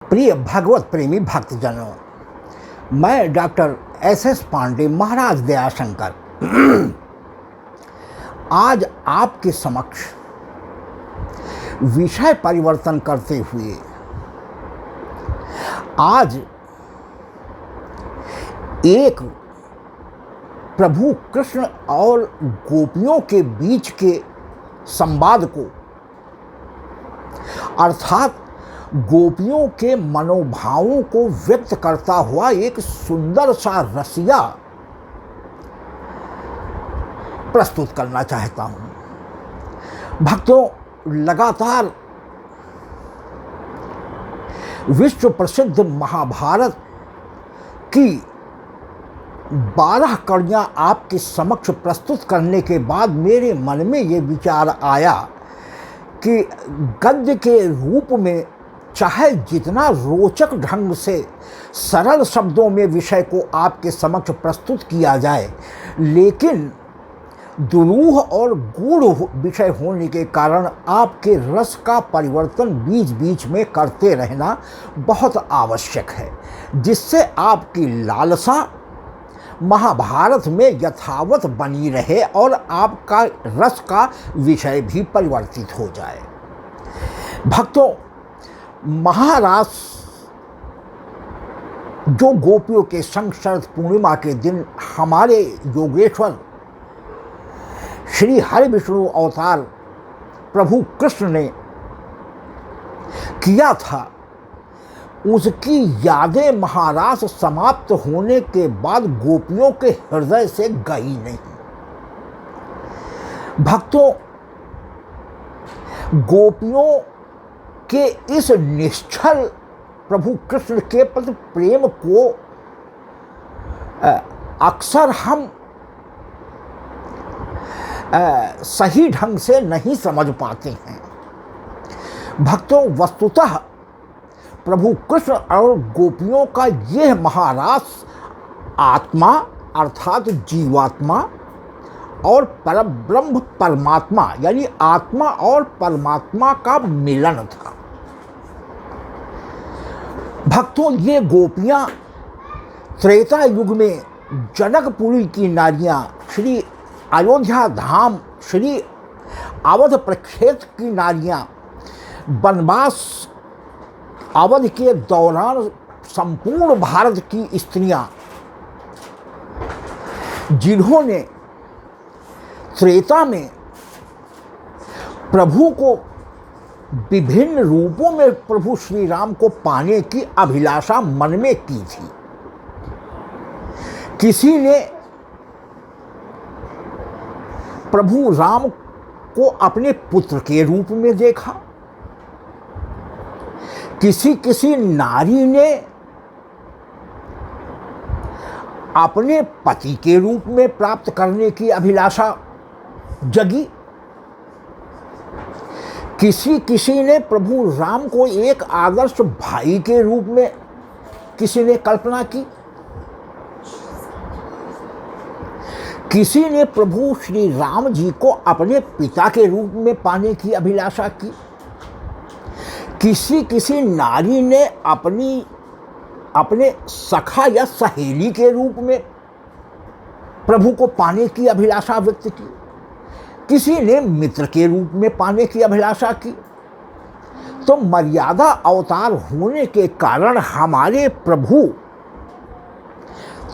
प्रिय भगवत प्रेमी भक्तजनों, मैं डॉक्टर एस पांडे महाराज दयाशंकर आज आपके समक्ष विषय परिवर्तन करते हुए आज एक प्रभु कृष्ण और गोपियों के बीच के संवाद को अर्थात गोपियों के मनोभावों को व्यक्त करता हुआ एक सुंदर सा रसिया प्रस्तुत करना चाहता हूं। भक्तों, लगातार विश्व प्रसिद्ध महाभारत की 12 कड़ियां आपके समक्ष प्रस्तुत करने के बाद मेरे मन में ये विचार आया कि गद्य के रूप में चाहे जितना रोचक ढंग से सरल शब्दों में विषय को आपके समक्ष प्रस्तुत किया जाए, लेकिन दुरूह और गूढ़ विषय होने के कारण आपके रस का परिवर्तन बीच बीच में करते रहना बहुत आवश्यक है, जिससे आपकी लालसा महाभारत में यथावत बनी रहे और आपका रस का विषय भी परिवर्तित हो जाए। भक्तों, महारास जो गोपियों के संग शरद पूर्णिमा के दिन हमारे योगेश्वर श्री हरि विष्णु अवतार प्रभु कृष्ण ने किया था, उसकी यादें महारास समाप्त होने के बाद गोपियों के हृदय से गई नहीं। भक्तों, गोपियों के इस निश्चल प्रभु कृष्ण के प्रति प्रेम को अक्सर हम सही ढंग से नहीं समझ पाते हैं। भक्तों, वस्तुतः प्रभु कृष्ण और गोपियों का यह महारास आत्मा अर्थात जीवात्मा और परब्रह्म परमात्मा यानी आत्मा और परमात्मा का मिलन था। भक्तों, ये गोपियां त्रेता युग में जनकपुरी की नारियां, श्री अयोध्या धाम श्री अवध प्रक्षेत्र की नारियां, वनवास अवध के दौरान संपूर्ण भारत की स्त्रियां, जिन्होंने त्रेता में प्रभु को विभिन्न रूपों में प्रभु श्री राम को पाने की अभिलाषा मन में की थी। किसी ने प्रभु राम को अपने पुत्र के रूप में देखा, किसी नारी ने अपने पति के रूप में प्राप्त करने की अभिलाषा जगी, किसी ने प्रभु राम को एक आदर्श भाई के रूप में किसी ने कल्पना की, किसी ने प्रभु श्री राम जी को अपने पिता के रूप में पाने की अभिलाषा की, किसी नारी ने अपने सखा या सहेली के रूप में प्रभु को पाने की अभिलाषा व्यक्त की, किसी ने मित्र के रूप में पाने की अभिलाषा की। तो मर्यादा अवतार होने के कारण हमारे प्रभु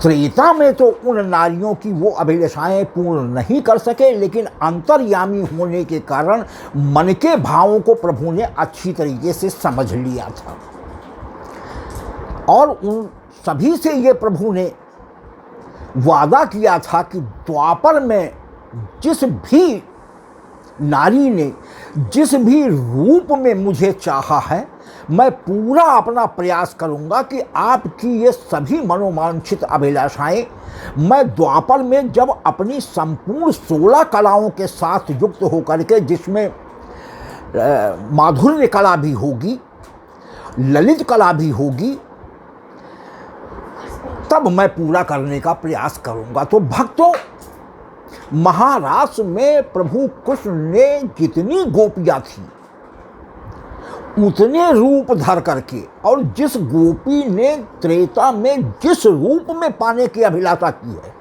त्रेता में तो उन नारियों की वो अभिलाषाएं पूर्ण नहीं कर सके, लेकिन अंतर्यामी होने के कारण मन के भावों को प्रभु ने अच्छी तरीके से समझ लिया था और उन सभी से ये प्रभु ने वादा किया था कि द्वापर में जिस भी नारी ने जिस भी रूप में मुझे चाहा है, मैं पूरा अपना प्रयास करूंगा कि आपकी ये सभी मनोवांछित अभिलाषाएं मैं द्वापर में जब अपनी संपूर्ण 16 कलाओं के साथ युक्त होकर के, जिसमें माधुर्य कला भी होगी, ललित कला भी होगी, तब मैं पूरा करने का प्रयास करूंगा। तो भक्तों, महारास में प्रभु कृष्ण ने जितनी गोपियां थी उतने रूप धर करके, और जिस गोपी ने त्रेता में जिस रूप में पाने की अभिलाषा की है,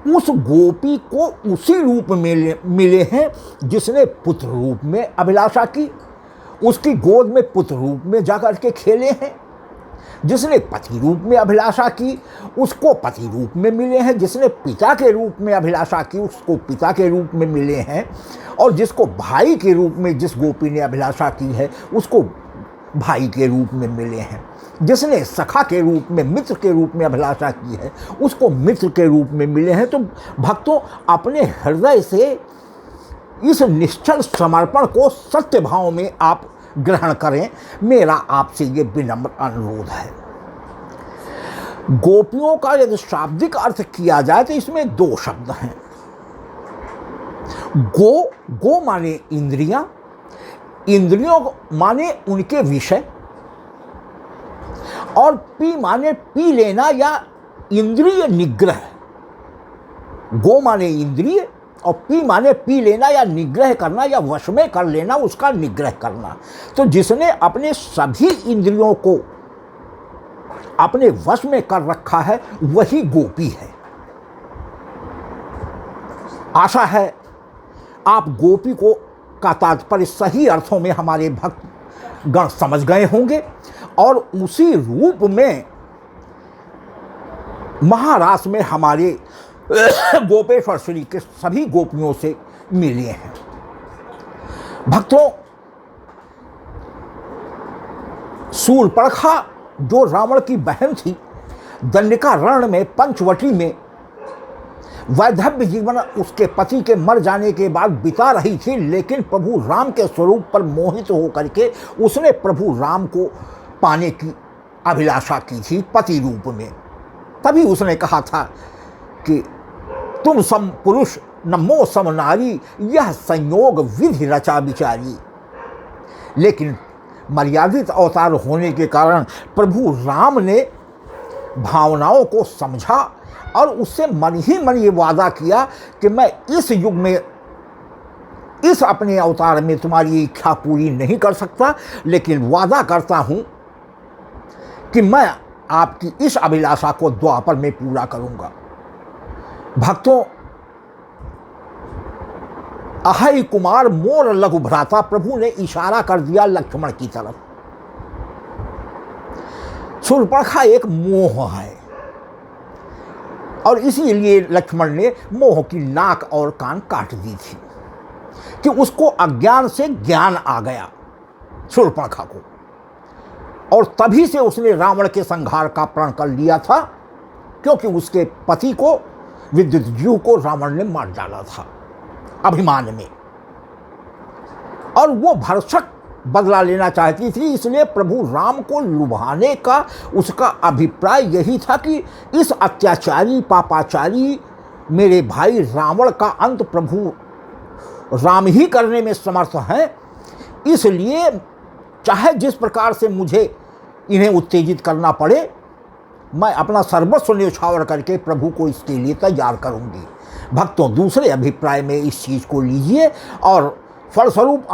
उस गोपी को उसी रूप में मिले हैं जिसने पुत्र रूप में अभिलाषा की, उसकी गोद में पुत्र रूप में जाकर के खेले हैं। जिसने पति रूप में अभिलाषा की उसको पति रूप में मिले हैं, जिसने पिता के रूप में अभिलाषा की उसको पिता के रूप में मिले हैं, और जिसको भाई के रूप में जिस गोपी ने अभिलाषा की है उसको भाई के रूप में मिले हैं। जिसने सखा के रूप में, मित्र के रूप में अभिलाषा की है उसको मित्र के रूप में मिले हैं। तो भक्तों, अपने हृदय से इस निश्चल समर्पण को सत्य भाव में आप ग्रहण करें, मेरा आपसे ये विनम्र अनुरोध है। गोपियों का यदि शाब्दिक अर्थ किया जाए तो इसमें दो शब्द हैं। गो माने इंद्रियां, इंद्रियों माने उनके विषय, और पी माने पी लेना या इंद्रिय निग्रह। गो माने इंद्रिय और पी माने पी लेना या निग्रह करना या वश में कर लेना, उसका निग्रह करना। तो जिसने अपने सभी इंद्रियों को अपने वश में कर रखा है वही गोपी है। आशा है आप गोपी को का तात्पर्य सही अर्थों में हमारे भक्त गण समझ गए होंगे, और उसी रूप में महारास में हमारे गोपेश्वर श्री के सभी गोपियों से मिले हैं। भक्तों, शूर्पणखा जो रावण की बहन थी, दंडिका रण में पंचवटी में वैधव्य जीवन उसके पति के मर जाने के बाद बिता रही थी, लेकिन प्रभु राम के स्वरूप पर मोहित होकर के उसने प्रभु राम को पाने की अभिलाषा की थी पति रूप में। तभी उसने कहा था कि तुम सम पुरुष न मो सम नारी, यह संयोग विधि रचा विचारी। लेकिन मर्यादित अवतार होने के कारण प्रभु राम ने भावनाओं को समझा और उससे मन ही मन ये वादा किया कि मैं इस युग में इस अपने अवतार में तुम्हारी इच्छा पूरी नहीं कर सकता, लेकिन वादा करता हूं कि मैं आपकी इस अभिलाषा को द्वापर में पूरा करूंगा। भक्तों, अहै कुमार मोर लघु भ्राता, प्रभु ने इशारा कर दिया लक्ष्मण की तरफ। शूर्पणखा एक मोह है और इसीलिए लक्ष्मण ने मोह की नाक और कान काट दी थी कि उसको अज्ञान से ज्ञान आ गया शूर्पणखा को, और तभी से उसने रावण के संहार का प्रण कर लिया था, क्योंकि उसके पति को विद्युतजीव को रावण ने मार डाला था अभिमान में, और वो भरसक बदला लेना चाहती थी। इसलिए प्रभु राम को लुभाने का उसका अभिप्राय यही था कि इस अत्याचारी पापाचारी मेरे भाई रावण का अंत प्रभु राम ही करने में समर्थ हैं, इसलिए चाहे जिस प्रकार से मुझे इन्हें उत्तेजित करना पड़े, मैं अपना सर्वस्व न्यौछावर करके प्रभु को इसके लिए तैयार करूंगी। भक्तों, दूसरे अभिप्राय में इस चीज़ को लीजिए और फलस्वरूप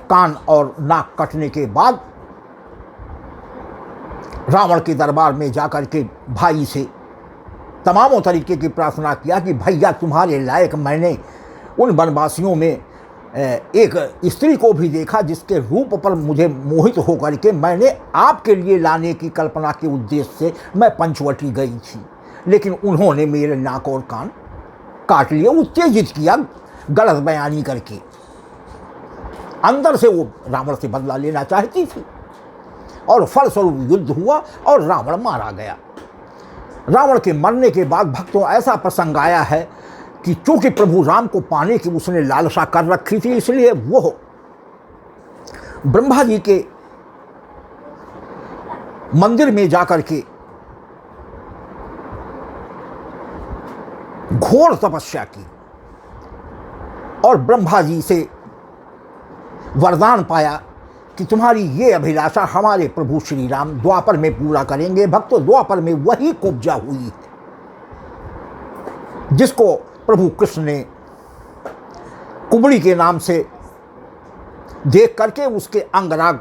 कान और नाक कटने के बाद रावण के दरबार में जाकर के भाई से तमामों तरीके की प्रार्थना किया कि भैया तुम्हारे लायक मैंने उन वनवासियों में एक स्त्री को भी देखा जिसके रूप पर मुझे मोहित होकर के मैंने आपके लिए लाने की कल्पना के उद्देश्य से मैं पंचवटी गई थी, लेकिन उन्होंने मेरे नाक और कान काट लिए, उत्तेजित किया गलत बयानी करके। अंदर से वो रावण से बदला लेना चाहती थी और फलस्वरूप युद्ध हुआ और रावण मारा गया। रावण के मरने के बाद भक्तों ऐसा प्रसंग आया है कि चूंकि प्रभु राम को पाने की उसने लालसा कर रखी थी, इसलिए वो ब्रह्मा जी के मंदिर में जाकर के घोर तपस्या की और ब्रह्मा जी से वरदान पाया कि तुम्हारी ये अभिलाषा हमारे प्रभु श्री राम द्वापर में पूरा करेंगे। भक्तों, द्वापर में वही कुब्जा हुई है जिसको प्रभु कृष्ण ने कुबड़ी के नाम से देख करके उसके अंगराग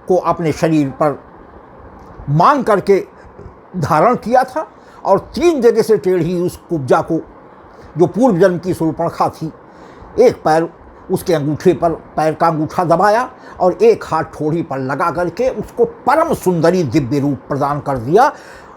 को अपने शरीर पर मान करके धारण किया था और 3 जगह से टेढ़ी उस कुब्जा को, जो पूर्व जन्म की शूर्पणखा थी, एक पैर उसके अंगूठे पर, पैर का अंगूठा दबाया और एक हाथ ठोड़ी पर लगा करके उसको परम सुंदरी दिव्य रूप प्रदान कर दिया।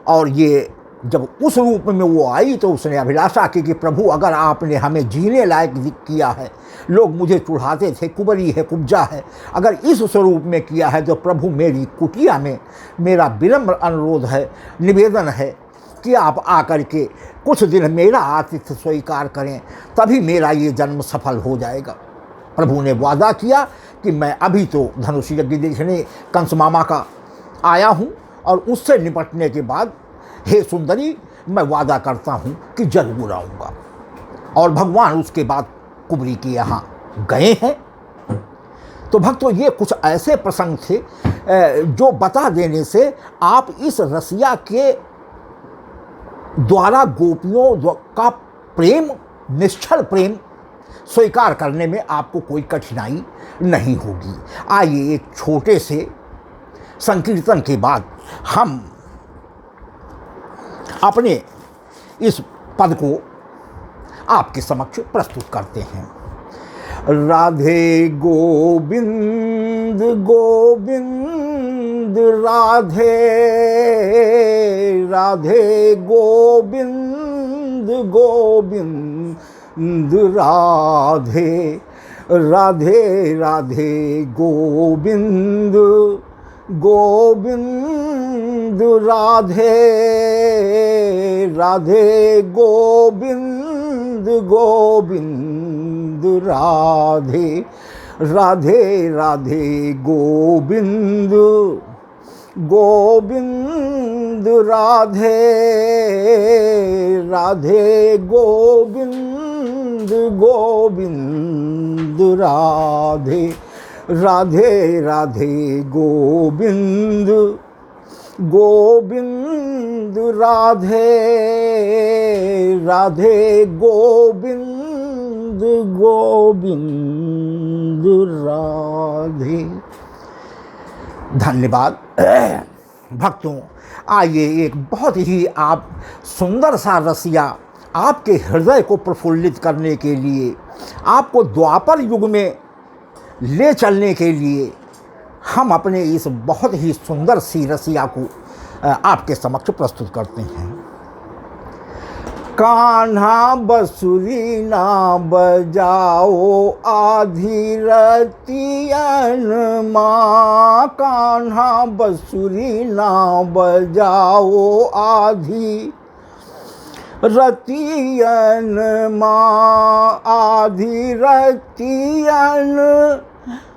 और ये जब उस रूप में वो आई तो उसने अभिलाषा की कि प्रभु, अगर आपने हमें जीने लायक किया है, लोग मुझे चुढ़ाते थे कुबरी है, कुब्जा है, अगर इस स्वरूप में किया है तो प्रभु मेरी कुटिया में मेरा विनम्र अनुरोध है, निवेदन है कि आप आकर के कुछ दिन मेरा आतिथ्य स्वीकार करें, तभी मेरा ये जन्म सफल हो जाएगा। प्रभु ने वादा किया कि मैं अभी तो धनुष यज्ञ देखने कंस मामा का आया हूँ और उससे निपटने के बाद हे सुंदरी, मैं वादा करता हूँ कि जरूर आऊँगा। और भगवान उसके बाद कुबरी के यहाँ गए हैं। तो भक्तों, ये कुछ ऐसे प्रसंग थे जो बता देने से आप इस रसिया के द्वारा गोपियों का प्रेम, निश्चल प्रेम स्वीकार करने में आपको कोई कठिनाई नहीं होगी। आइए एक छोटे से संकीर्तन के बाद हम अपने इस पद को आपके समक्ष प्रस्तुत करते हैं। राधे गोविंद गोविंद राधे, राधे गोविंद गोविंद राधे, राधे राधे गोविंद गोविंद राधे, राधे गोविंद गोविंद राधे, राधे राधे गोविंद गोविंद राधे, राधे गोविंद गोविंद राधे, राधे राधे गोविंद गोविंद राधे, राधे गोविंद गोविंद राधे। धन्यवाद भक्तों। आइए एक बहुत ही आप सुंदर सा रसिया आपके हृदय को प्रफुल्लित करने के लिए, आपको द्वापर युग में ले चलने के लिए हम अपने इस बहुत ही सुंदर सी रसिया को आपके समक्ष प्रस्तुत करते हैं। कान्हा बंसुरी ना बजाओ आधी रतियन माँ, कान्हा बंसुरी ना बजाओ आधी रतियन माँ, आधी रतियन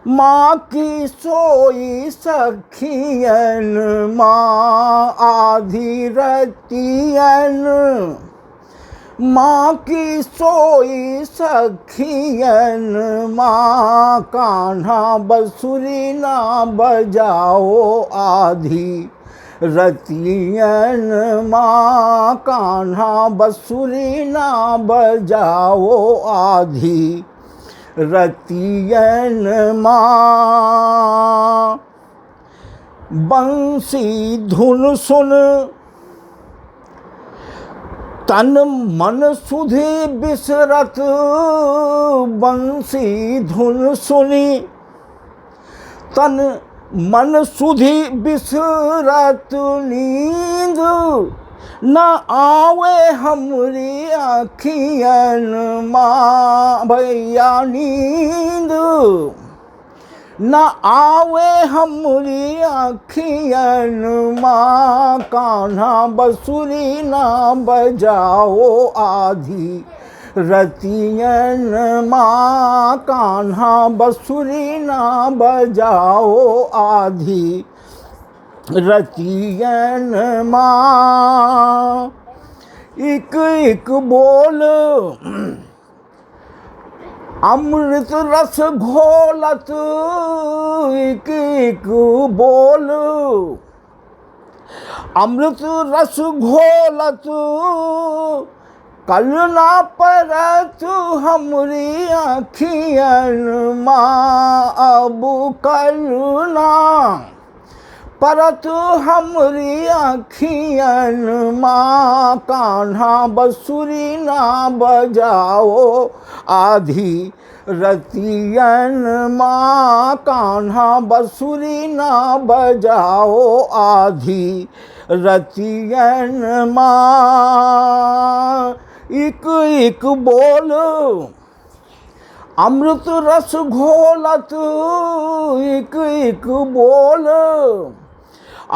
माँ की सोई सखियन माँ, आधी रतियन माँ की सोई सखियन माँ, कान्हा बंसुरी ना बजाओ आधी रतियन माँ, कान्हा बंसुरी ना बजाओ आधी रतियन माँ। बंसी धुन सुन तन मन सुधि बिसरत, बंसी धुन सुनी तन मन सुधि बिसरत, नींद न आवे हमरी आँखियन माँ, भैया नींद न आवे हमरी आँखियन माँ, कान्हा बंसुरी ना बजाओ आधी रतियन माँ, कान्हा बंसुरी ना बजाओ आधी रतियन माँ। इक इक बोल अमृत रस घोलत, इक इक बोल अमृत रस घोलत, कल ना परत हमरी अखियन माँ, अब कल ना परत हमरी अखियन माँ, कान्हा बंसुरी ना बजाओ आधी रतियन माँ, कान्हा बंसुरी ना बजाओ आधी रतियन माँ। इक इक बोल अमृत रस घोलत, इक इक बोल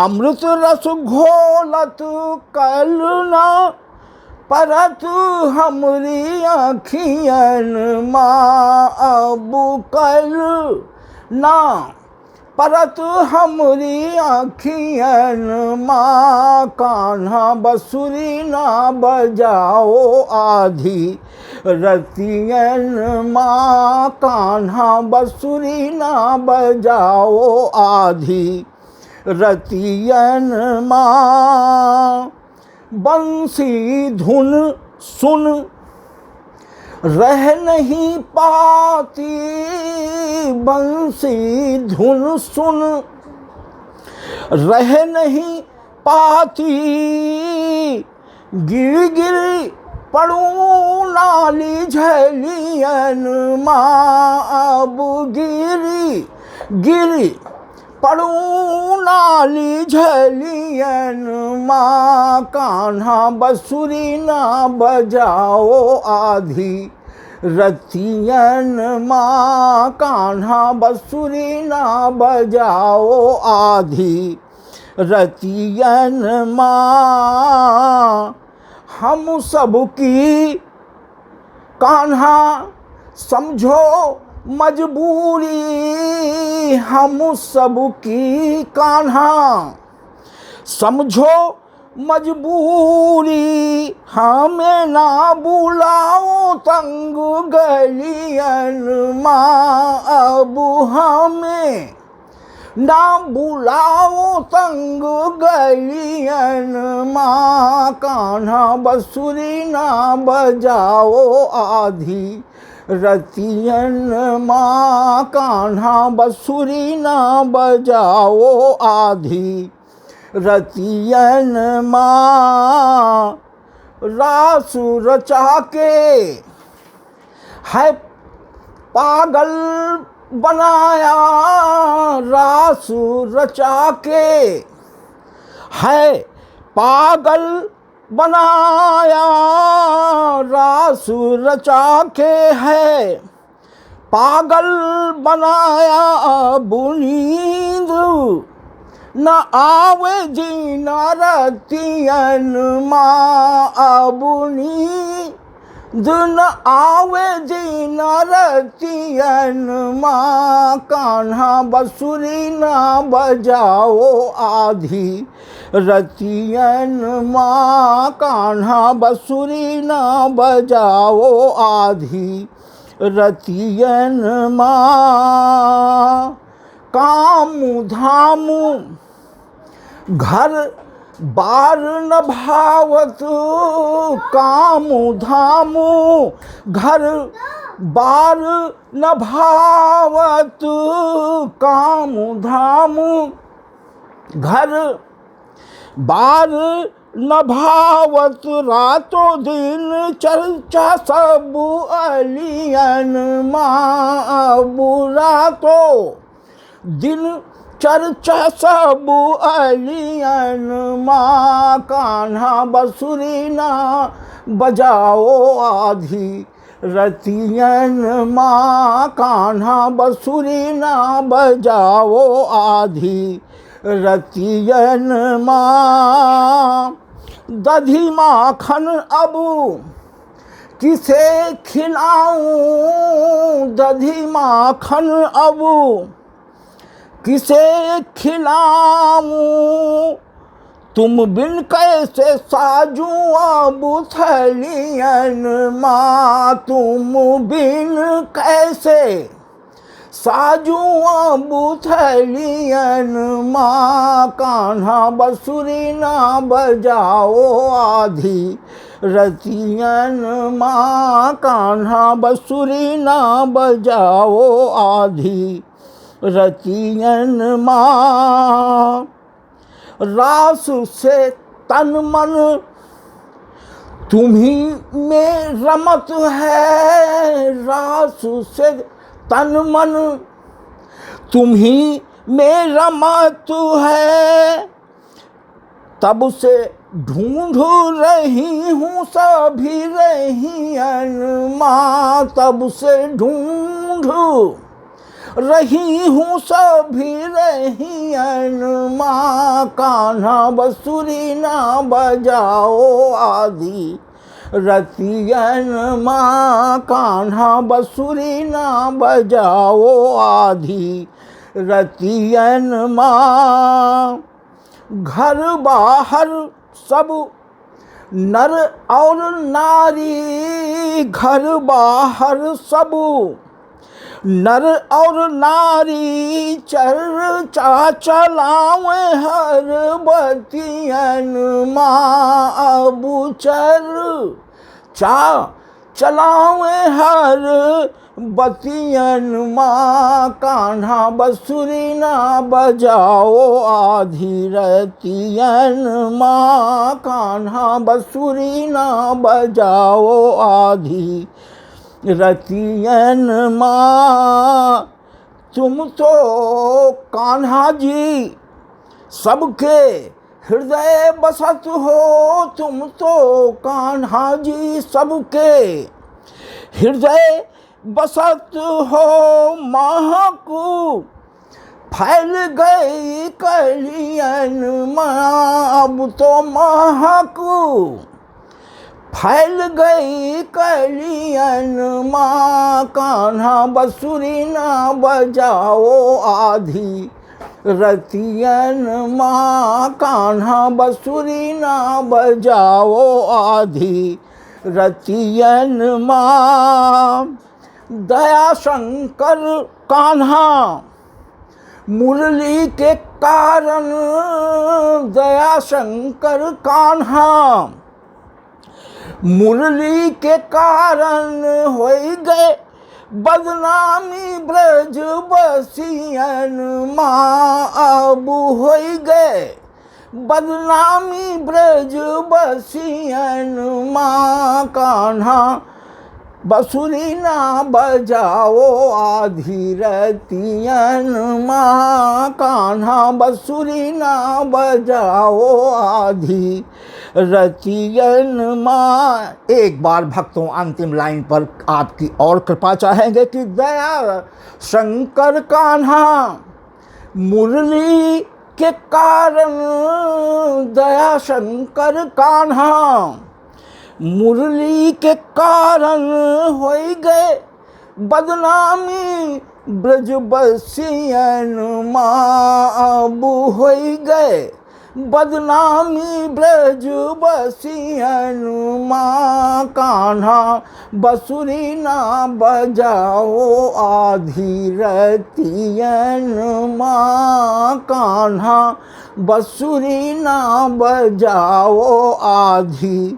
अमृत रस घोलत, कल ना परत हमरी अखियन माँ, अब कल ना परत हमरी अखियन माँ, कान्हा बंसुरी ना बजाओ आधी रतियन माँ, कान्हा बंसुरी ना बजाओ आधी रतियन माँ। बंसी धुन सुन रह नहीं पाती, बंसी धुन सुन रह नहीं पाती, गिर गिर पड़ूं नाली झलियन माँ, अब गिरी गिरी पड़ूं नाली झलियन माँ, कान्हा बंसुरी ना बजाओ आधी रतियन माँ, कान्हा बंसुरी ना बजाओ आधी रतियन माँ। हम सबकी कान्हा समझो मजबूरी, हम सबकी कान्हा समझो मजबूरी, हमें ना बुलाओ तंग गलियन माँ, अब हमें ना बुलाओ तंग गलियन माँ, कान्हा बंसुरी ना बजाओ आधी रतियन माँ, कान्हा बंसुरी ना बजाओ आधी रतियन माँ। रास रचा के है पागल बनाया, रास रचा के है पागल बनाया, रास रचा के है पागल बनाया, अब नींद न आवे दिन रतियन माँ, अब नींद न आवे दिन रतियन माँ, कान्हा बंसुरी ना बजाओ आधी रतियन माँ, कान्हा बंसुरी ना बजाओ आधी रतियन माँ। काम धाम घर बार न भावत, काम धाम घर बार न भावत, काम धाम घर बार न भावत, रातों दिन चर्चा सब अलियन माँ, अब रातों दिन चर्चा सब अलियन माँ, कान्हा बंसुरी ना बजाओ आधी रतियन माँ, कान्हा बंसुरी ना बजाओ आधी रतियन माँ। दधी माखन अब किसे खिलाऊं, दधी माखन अब किसे खिलाऊं, तुम बिन कैसे साजूं अब थलियन माँ, तुम बिन कैसे साजूं अब थलियन माँ, कान्हा बंसुरी ना बजाओ आधी रतियन माँ कान्हा बंसुरी ना बजाओ आधी रतियन माँ। रास से तन मन तुम्ही में रमत है, रास से तन मन तुम्ही में रमत है, तब से ढूंढ रही हूँ सभी रहियन माँ, तब से ढूंढ रही हूँ सभी रहियन माँ। कान्हा बंसुरी ना बजाओ आधी रतियन माँ, कान्हा बंसुरी ना बजाओ आधी रतियन माँ। घर बाहर सब नर और नारी, घर बाहर सब नर और नारी चर्चा चलावे हर बतियन माँ, अब चर्चा चलावे हर बतियन माँ। कान्हा बंसुरी ना बजाओ आधी रतियन माँ, कान्हा बंसुरी ना बजाओ आधी रतियन माँ। तुम तो कान्हा जी सबके हृदय बसत हो, तुम तो कान्हा जी सबके हृदय बसत हो। महकू फैल गई कलियन माँ, अब तो महकू फैल गई कलियन माँ। कान्हा बंसुरी ना बजाओ आधी रतियन माँ, कान्हा बंसुरी ना बजाओ आधी रतियन माँ। दया शंकर कान्हा मुरली के कारण, दया शंकर कान्हा मुरली के कारण हो गए बदनामी ब्रज बसियन माँ, अब हो गए बदनामी ब्रज बसियन माँ। कान्हा बंसुरी ना बजाओ आधी रतियन माँ, कान्हा बंसुरी ना बजाओ आधी रतियन माँ। एक बार भक्तों अंतिम लाइन पर आपकी और कृपा चाहेंगे कि दया शंकर कान्हा मुरली के कारण, दया शंकर कान्हा मुरली के कारण हो गए बदनामी ब्रज बसियन माँ, अब हो गए बदनामी ब्रज बसियन माँ। कान्हा बंसुरी ना बजाओ आधी रतियन माँ, कान्हा बंसुरी ना बजाओ आधी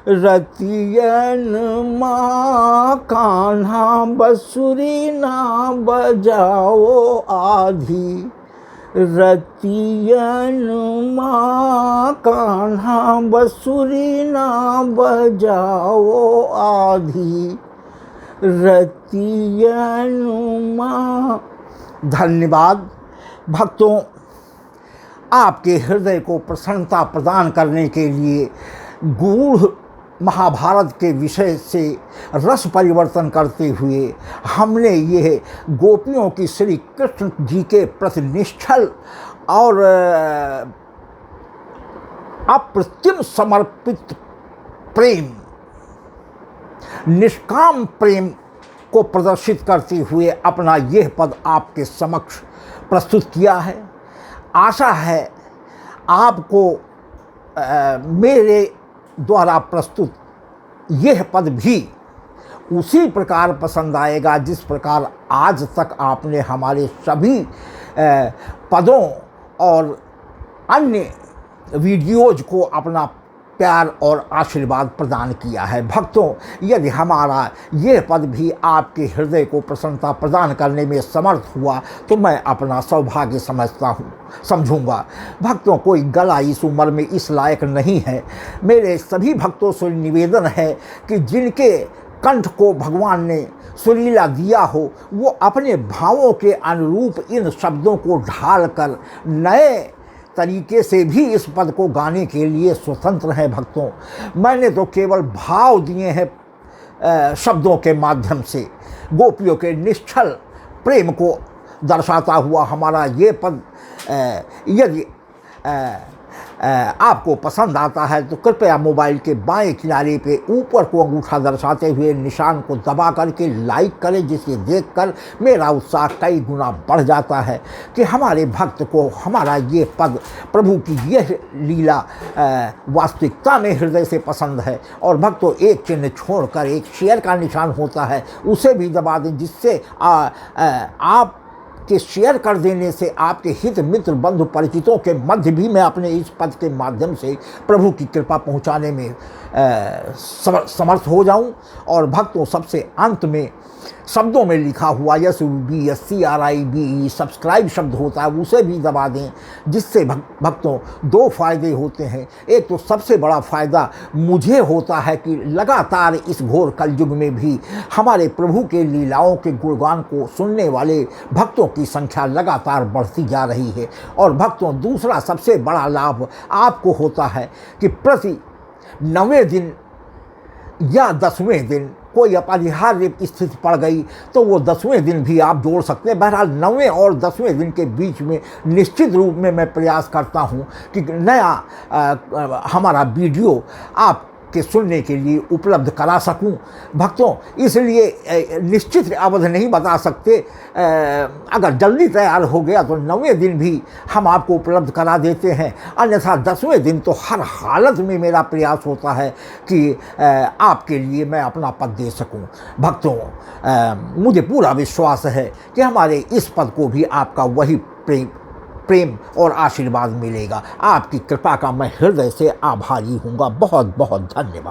रतियन माँ, कान्हा बंसुरी ना बजाओ आधी रतियन माँ, कान्हा बंसुरी ना बजाओ आधी रतियन माँ। धन्यवाद भक्तों, आपके हृदय को प्रसन्नता प्रदान करने के लिए गूढ़ महाभारत के विषय से रस परिवर्तन करते हुए हमने ये गोपियों की श्री कृष्ण जी के प्रति निश्चल और अप्रतिम समर्पित प्रेम, निष्काम प्रेम को प्रदर्शित करते हुए अपना यह पद आपके समक्ष प्रस्तुत किया है। आशा है आपको मेरे द्वारा प्रस्तुत यह पद भी उसी प्रकार पसंद आएगा जिस प्रकार आज तक आपने हमारे सभी पदों और अन्य वीडियोज को अपना प्यार और आशीर्वाद प्रदान किया है। भक्तों, यदि हमारा ये पद भी आपके हृदय को प्रसन्नता प्रदान करने में समर्थ हुआ तो मैं अपना सौभाग्य समझूंगा। भक्तों, कोई गला इस उम्र में इस लायक नहीं है। मेरे सभी भक्तों से निवेदन है कि जिनके कंठ को भगवान ने सुरीला दिया हो, वो अपने भावों के अनुरूप इन शब्दों को ढालकर नए तरीके से भी इस पद को गाने के लिए स्वतंत्र हैं। भक्तों, मैंने तो केवल भाव दिए हैं शब्दों के माध्यम से। गोपियों के निश्चल प्रेम को दर्शाता हुआ हमारा ये पद यदि आपको पसंद आता है तो कृपया मोबाइल के बाएं किनारे पे ऊपर को अंगूठा दर्शाते हुए निशान को दबा करके लाइक करें, जिसे देखकर मेरा उत्साह कई गुना बढ़ जाता है कि हमारे भक्त को हमारा ये पद, प्रभु की यह लीला वास्तविकता में हृदय से पसंद है। और भक्तों, एक चिन्ह छोड़कर एक शेयर का निशान होता है, उसे भी दबा दें, जिससे आप के शेयर कर देने से आपके हित मित्र बंधु परिचितों के मध्य भी मैं अपने इस पद के माध्यम से प्रभु की कृपा पहुंचाने में समर्थ हो जाऊं। और भक्तों, सबसे अंत में शब्दों में लिखा हुआ SUBSCRIBE सब्सक्राइब शब्द होता है, उसे भी दबा दें, जिससे भक्तों दो फायदे होते हैं। एक तो सबसे बड़ा फ़ायदा मुझे होता है कि लगातार इस घोर कलयुग में भी हमारे प्रभु के लीलाओं के गुणगान को सुनने वाले भक्तों की संख्या लगातार बढ़ती जा रही है। और भक्तों, दूसरा सबसे बड़ा लाभ आपको होता है कि प्रति 9वें दिन या 10वें दिन कोई अपरिहार्य स्थिति पड़ गई तो वो 10वें दिन भी आप जोड़ सकते हैं। बहरहाल 9वें और 10वें दिन के बीच में निश्चित रूप में मैं प्रयास करता हूँ कि नया हमारा वीडियो आप के सुनने के लिए उपलब्ध करा सकूं। भक्तों, इसलिए निश्चित अवधि नहीं बता सकते, अगर जल्दी तैयार हो गया तो 9वें दिन भी हम आपको उपलब्ध करा देते हैं, अन्यथा 10वें दिन तो हर हालत में मेरा प्रयास होता है कि आपके लिए मैं अपना पद दे सकूं। भक्तों, मुझे पूरा विश्वास है कि हमारे इस पद को भी आपका वही प्रेम और आशीर्वाद मिलेगा। आपकी कृपा का मैं हृदय से आभारी हूँगा। बहुत बहुत धन्यवाद।